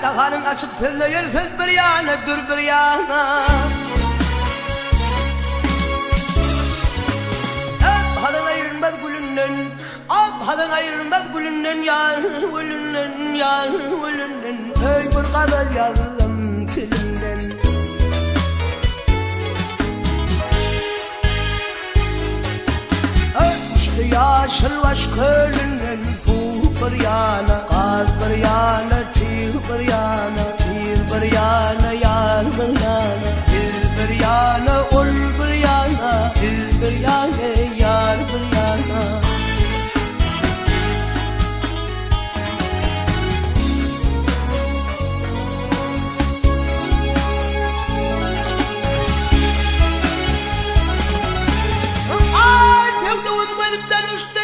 Kahanın açıp söyleyer söz bir yana dur bir yana. Abhadan ayrılmaz gülünden, abhadan ayrılmaz gülünden yar, gülünden yar, gülünden. Ey bir kadar yazdım tilinden. Öpüştü yaşıl aşk ölünden, bir yana, kaz bir yana, tir bir yana, tir bir yana, yar bir yana, dil bir yana, ul bir yana, dil bir yana, yar bir yana. Ay, sevdiğim belimden uçtu.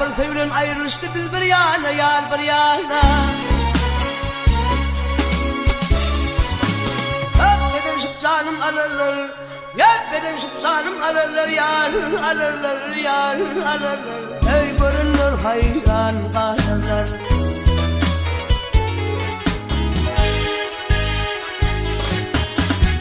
Bir sevgilim ayrılıştı biz bir yana yar bir yana. Beden şıp canım ararlar, beden şıp canım ararlar yar, ararlar yar, ararlar. Ey görünür hayran kalırlar.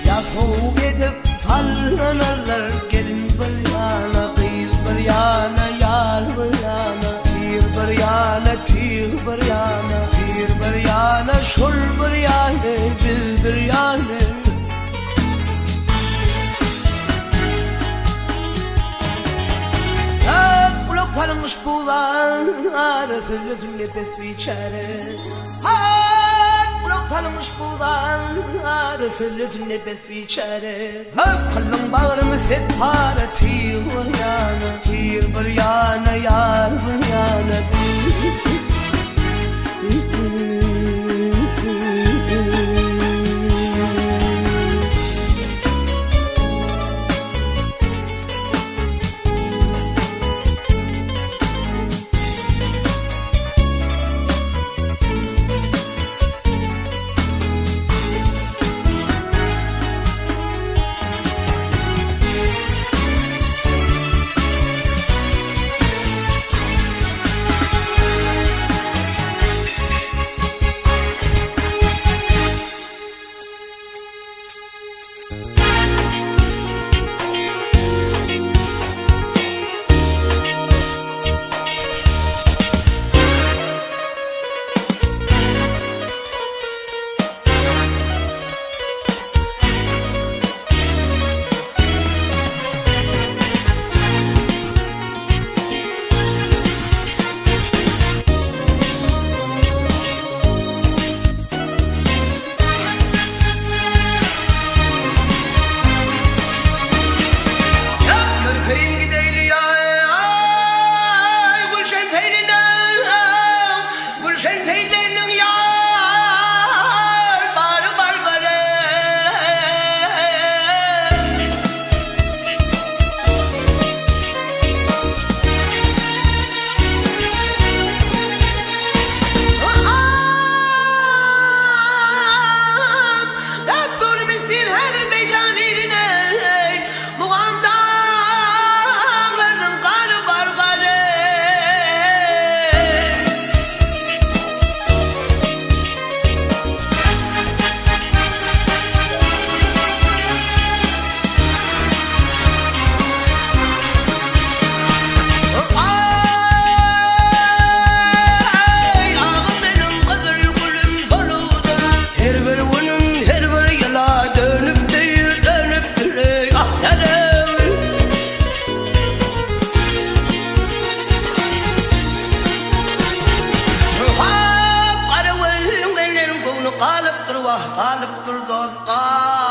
Ya soğuk edip sallanırlar, gelin bir yana, kıyıl bir yana, yar bir yana, tir bir yana, tir bir yana, tir bir yana, şul bir yana, bil bir yana. Kulak kalmış bulan, arası gözümle pes biçare. Kulak kalmış bulan, arası gözümle pes biçare. Kalın bağrımı separa, tir bir yana, tir bir yana, yar bir yana. Kalıptır dost kalıptır.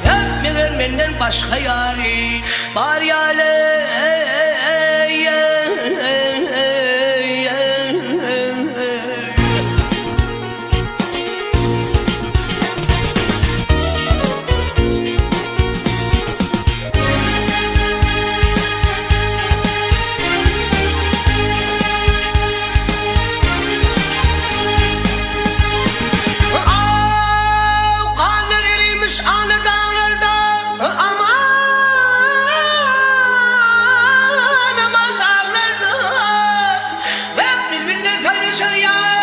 Yapmayan benden başka yari var yale. millet paylaşır ya.